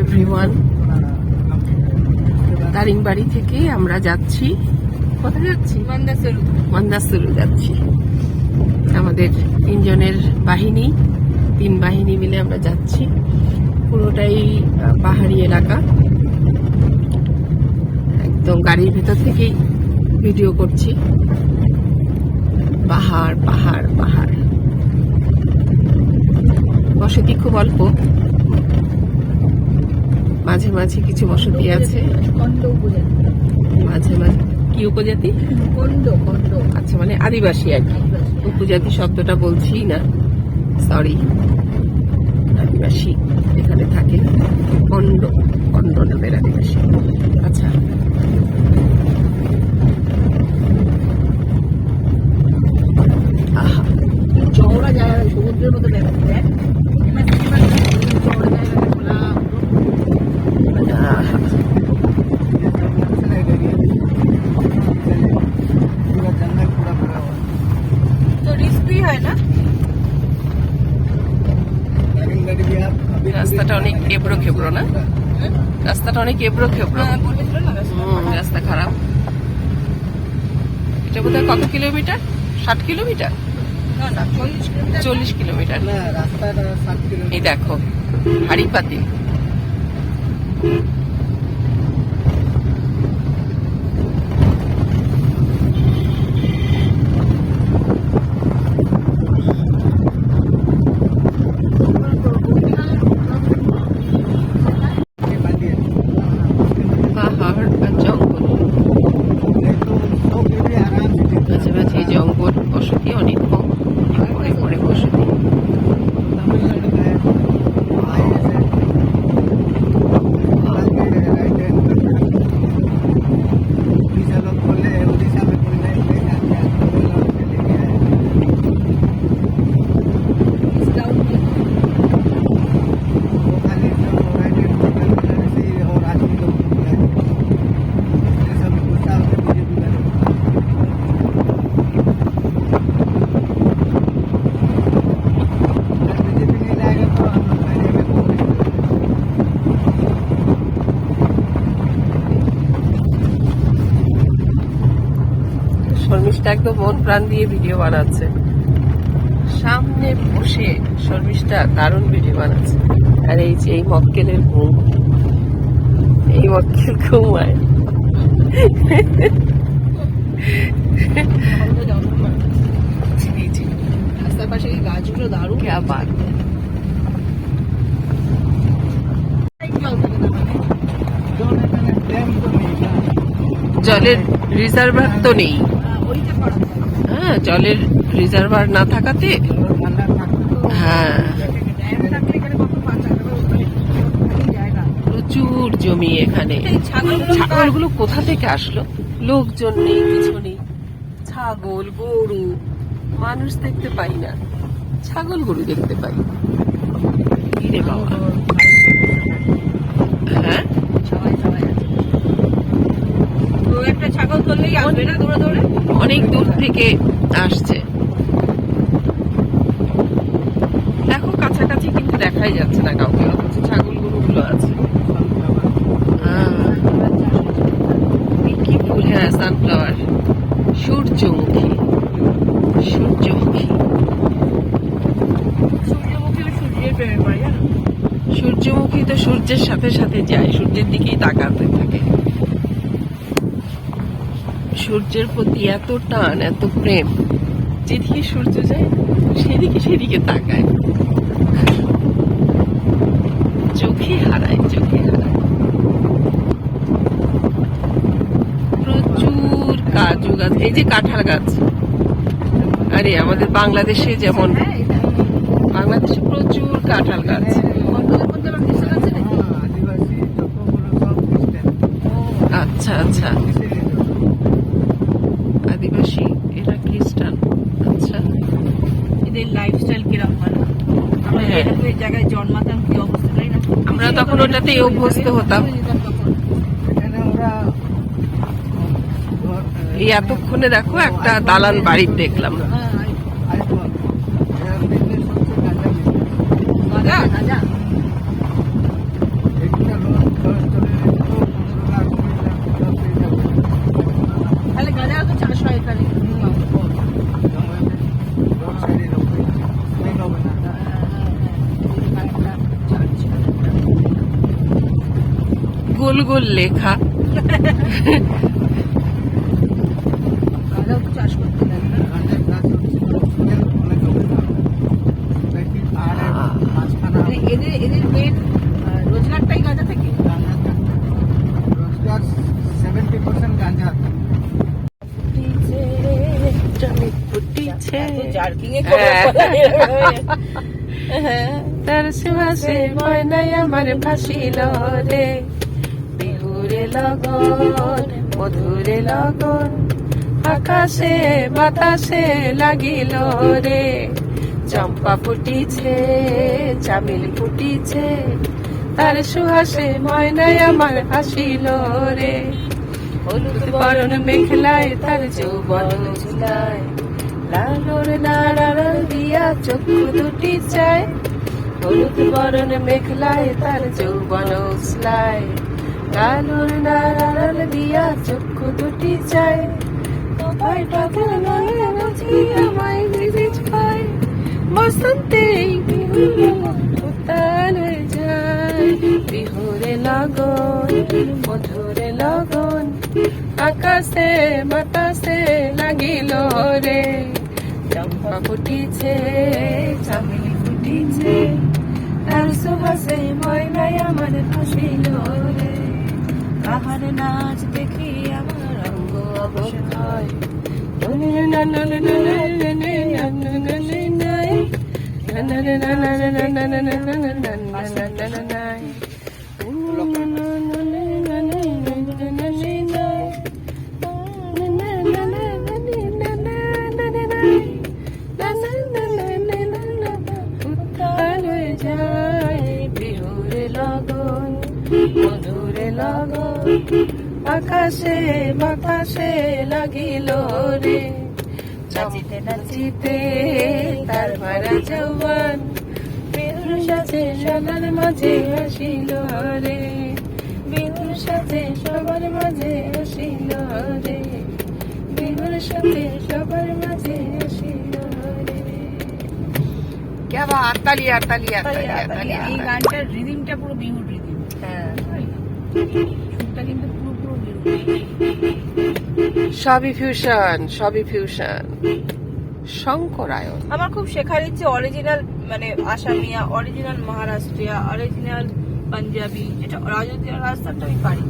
Everyone, Daringbadi থেকে আমরা যাচ্ছি, কোথায় যাচ্ছি? মান্দাসুরু যাচ্ছি। আমাদের 3 জনের বাহিনী, 3 বাহিনী মিলে আমরা যাচ্ছি। পুরোটাই পাহাড়ি এলাকা, একদম গাড়ির ভেতর থেকেই ভিডিও করছি। পাহাড় পাহাড় পাহাড়, বসতি খুব অল্প, মাঝে মাঝে কিছু বসতি আছে, মাঝে মাঝে। কি উপজাতি? আচ্ছা, মানে আদিবাসী আর কি। উপজাতি শব্দটা বলছি না, সরি। আদিবাসী এখানে থাকে, কন্ড কন্ড নামের আদিবাসী। আচ্ছা, আহা, চওড়া জায়গা, সমুদ্রের মতো দেখা যায়। রাস্তাটা অনেক এবড়ো খেবড়ো না? রাস্তাটা অনেক এবড়ো খেবড়ো, রাস্তা খারাপ। এটা বোধহয় কত কিলোমিটার? 60 কিলোমিটার? 40 কিলোমিটার। এই দেখো হাড়িপাতি, পাহাড় আর জঙ্গল, মাঝে মাঝে জঙ্গল, বসতি অনেক কম, অনেক পরে বসতি। শর্মিষ্ঠা একদম মন প্রাণ দিয়ে ভিডিও বানাচ্ছে, সামনে বসে শর্মিষ্ঠা দারুণ ভিডিও বানাচ্ছে। আর এই যে এই মক্কেলের ঘুম, এই মক্কেল ঘুমায়। রাস্তার পাশে এই গাছগুলো দারুণ, কে আবার জলের রিজার্ভার তো নেই। হ্যাঁ, জলের রিজার্ভার না থাকাতে, হ্যাঁ, প্রচুর জমি এখানে। ছাগলগুলো কোথা থেকে আসলো? লোকজন নেই, কিছু নেই। ছাগল গরু, মানুষ দেখতে পাই না, ছাগল গরু দেখতে পাই। রে বাবা, হ্যাঁ, একটা ছাগল ধরলেই আসবে না, দৌড়ে দৌড়ে অনেক দূর থেকে আসছে। দেখো কাছাকাছি কিন্তু দেখাই যাচ্ছে না কাউকে, অথচ ছাগল গরুগুলো আছে। কি ফুল? হ্যাঁ, সানফ্লাওয়ার, সূর্যমুখী। সূর্যমুখী, সূর্যমুখী তো সূর্যের সাথে সাথে যায়, সূর্যের দিকেই তাকাতে থাকে। সূর্যের প্রতি এত টান, এত প্রেম, যেদিকে সূর্য যায় সেদিকে তাকায়, চোখে হারায়, চোখে হারায়। প্রচুর কাজু গাছ, এই যে কাঁঠাল গাছ। আরে আমাদের বাংলাদেশে যেমন, বাংলাদেশে প্রচুর কাঁঠাল গাছ। আচ্ছা আচ্ছা, আদিবাসী, এরা খ্রিস্টান। আচ্ছা, এদের লাইফস্টাইল কিরকম হয়? আমরা যেরকম এই জায়গায় জন্মাতাম, কি অবস্থা, তাই না? আমরা তখন ওটাতেই অভ্যস্ত হতাম। এই এতক্ষণে দেখো একটা দালান বাড়ি দেখলাম। গোল গোল লেখা। গাঁজাও তো চাষ করতে দেন না। মানে এদের মেন রোজগারটাই গাঁজা থেকে। রোজগার 70% গাঁজা। জার্কিং এ তার সুবাসে ময়নায় আমার ভাসিল রে, বিহুরে লগন মধুরে লগন, আকাশে বাতাসে লাগিল রে, চম্পা ফুটিছে চামেল ফুটিছে, তার সুহাসে ময়নায় আমার হাসিল রে, হলুদ বরণ মেখলায় তার যৌবন ঝুলায়, লালুর নাড়ার দিয়া চক্ষু দুটি চায়, হলুদ বরণ মেখলায় তার যৌবন উছলায়, লালুর নাড়ার দিয়া চক্ষু দুটি চায়, তোমায় পাগল মনে বুঝি আমায় নিজেজ পায়, বসন্তে বিহু উত্তাল হয়ে যায়, বিহুরে লগন মধুরে লগন, আকাশে বাতাসে লাগিল রে, চম্পা ফুটিছে চামেলি ফুটিছে, তার সুবাসে ময়নায় আমার ভাসিল রে, কাহার নাচ দেখি আমার অঙ্গ অবক্ষয়, বিহুরে লগন মধুরে লগন, আকাশে বাতাসে লাগিল রে, নাচিতে নাচিতে তার ভরা যৌবন, বিহুর সাথে সবার মাঝে হাসিল রে, বিহুর সাথে সবার মাঝে হাসিল রে, বিহুর সাথে সবার মাঝে হাসিল রে। क्या बात, तालियां तालियां तालियां तालियां। এই গানটার রিদিমটা পুরো বিহুর রিদিম। হ্যাঁ, সুরটা কিন্তু পুরো বিহুর। সবই ফিউশন সবই ফিউশন, শঙ্করায়ণ। আমার খুব শেখার ইচ্ছে অরিজিনাল, মানে আসামিয়া, অরিজিনাল মহারাষ্ট্রিয়া, অরিজিনাল পাঞ্জাবি, এটা রাজস্থানটা আমি পারি,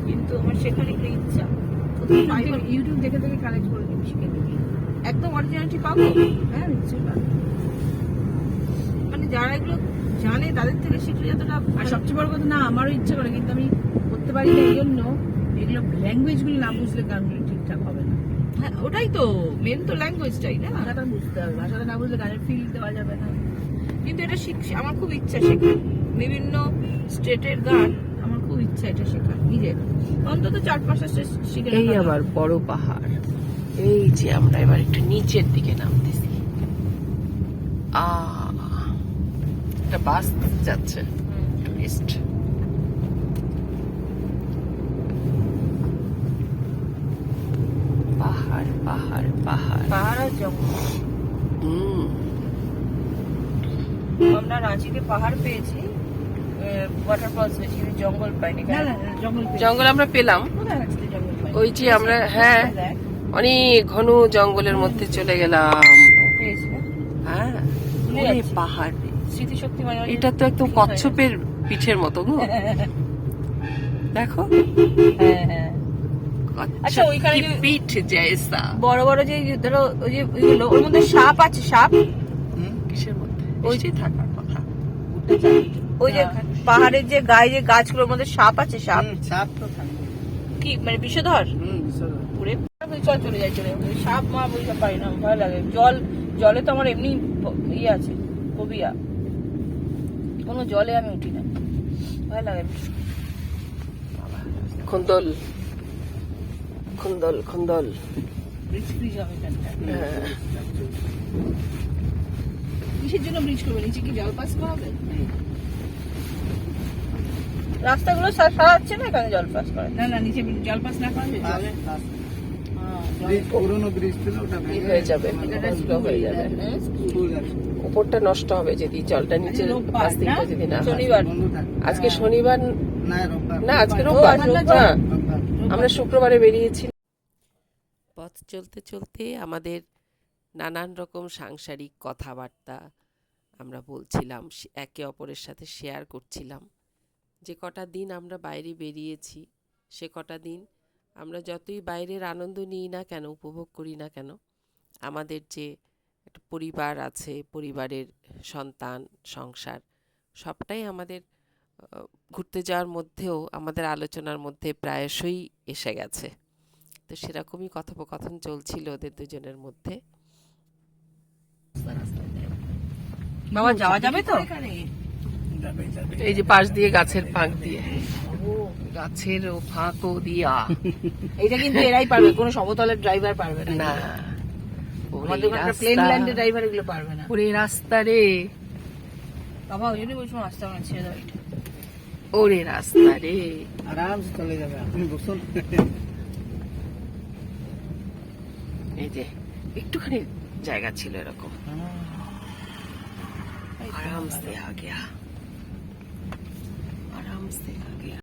কিন্তু আমার শেখার একটা ইচ্ছা। ইউটিউব দেখে দেখে কালেক্ট করে নিবি, শিখে নিবি, একদম অরিজিনালিটি পাবো। হ্যাঁ নিশ্চয়ই পাবো, মানে যারা এগুলো জানে তাদের থেকে শিখলে যতটা। আর সবচেয়ে বড় কথা, না আমারও ইচ্ছা করে কিন্তু আমি করতে পারি না, এই জন্য এগুলো ল্যাঙ্গুয়েজ গুলো না বুঝলে গানগুলো ঠিকঠাক হবে না। হ্যাঁ ওটাই তো মেন, তো ল্যাঙ্গুয়েজটাই না, ভাষাটা বুঝতে হবে, ভাষাটা না বুঝলে গানের ফিল দেওয়া যাবে না। কিন্তু এটা শিখছি, আমার খুব ইচ্ছা শেখার, বিভিন্ন স্টেটের গান আমার খুব ইচ্ছা এটা শেখার, নিজের অন্তত 4-5টা স্টেট শিখে। এই আবার বড় পাহাড়, এই যে আমরা এবার একটু নিচের দিকে নামতেছি। একটা বাস যাচ্ছে, টুরিস্ট। পাহাড় পাহাড় পাহাড় পাহাড় আর জঙ্গল। আমরা রাঁচিতে পাহাড় পেয়েছি, ওয়াটারফলস পেয়েছি, জঙ্গল পাইনি। জঙ্গল আমরা পেলাম, ওই যে আমরা, হ্যাঁ অনেক ঘন জঙ্গলের মধ্যে চলে গেলাম। হ্যাঁ পাহাড়, স্মৃতিশক্তি মানে এটা তো একদম কচ্ছপের পিঠের মতো গো, দেখো। হ্যাঁ হ্যাঁ। আচ্ছা, ওইখানে যে পিঠ জয়সা বড় বড় যে ধরো ওই যে ওইগুলো, ওর মধ্যে সাপ আছে, সাপ কিসের মধ্যে ওইটাই থাকার কথা। ওই যে পাহাড়ের যে গায়ে যে গাছগুলোর মধ্যে সাপ আছে, সাপ সাপ তো থাকবে। কি মানে বিষধর? বিষধর। পুরে চল চলে যায়, চলে যায়। সাপ মা বুঝতে পারি না, ভয় লাগে। জলে তো আমার এমনি ইয়ে আছে, ফোবিয়া, কোনো জলে আমি উঠি না, ভয় লাগে। খুন্দল খুন্দল খুন্দল, ব্রিজ ব্রিজ হবে এখানটা। হ্যাঁ। কিসের জন্য ব্রিজ করবে? নিচে কি জল পাস করা হবে? রাস্তাগুলো সারাচ্ছে না, এখানে জল পাস করে না, না নিচে জল পাস না করা ব্রিজ পুরনো ব্রিজ ছিল ওটা ই হয়ে যাবে, slow হয়ে যাবে। স্কুল আছে উপরটা নষ্ট হবে যদি জলটা নিচে রোববার, আস্তে না? যদি না হয়। শনিবার। বন্ধ থাকে আজকে শনিবার না রোববার না, আজকে রোববার। হ্যাঁ, রোববার। আমরা শুক্রবারে বেরিয়েছি। পথ চলতে চলতে আমাদের নানান রকম সাংসারিক কথাবার্তা আমরা বলছিলাম, একে অপরের সাথে শেয়ার করছিলাম। যে কটা দিন আমরা বাইরে বেরিয়েছি, সে কটা দিন আমরা যতই বাইরের আনন্দ নিই না কেন, উপভোগ করি না কেন, আমাদের যে একটা পরিবার আছে, পরিবারের সন্তান, সংসার, সবটাই আমাদের ঘুরতে যাওয়ার মধ্যেও আমাদের আলোচনার মধ্যে প্রায়শই এসে গেছে। তো সেরকমই কথোপকথন চলছিল ওদের দুজনের মধ্যে। বাবা যাওয়া যাবে তো? এই যে পাশ দিয়ে গাছের ফাঁক দিয়ে, গাছের ও ফাঁকও দিয়া এইটা কিন্তু এরাই পারবে, কোনো সমতলের ড্রাইভার পারবে না। না, আমাদের ওখানে প্লেন ল্যান্ডের ড্রাইভার এগুলো পারবে না। ওরে রাস্তা রে, বাবা ওই জন্যই বলছিলাম আসতে আমার ছেড়ে দাও এটা। ওরে রাস্তা রে। আরাম সে চলে যাবে আপনি বসুন এই যে একটুখানি জায়গা ছিল এরকম, আরাম সে আ গয়া, আরাম সে আ গয়া।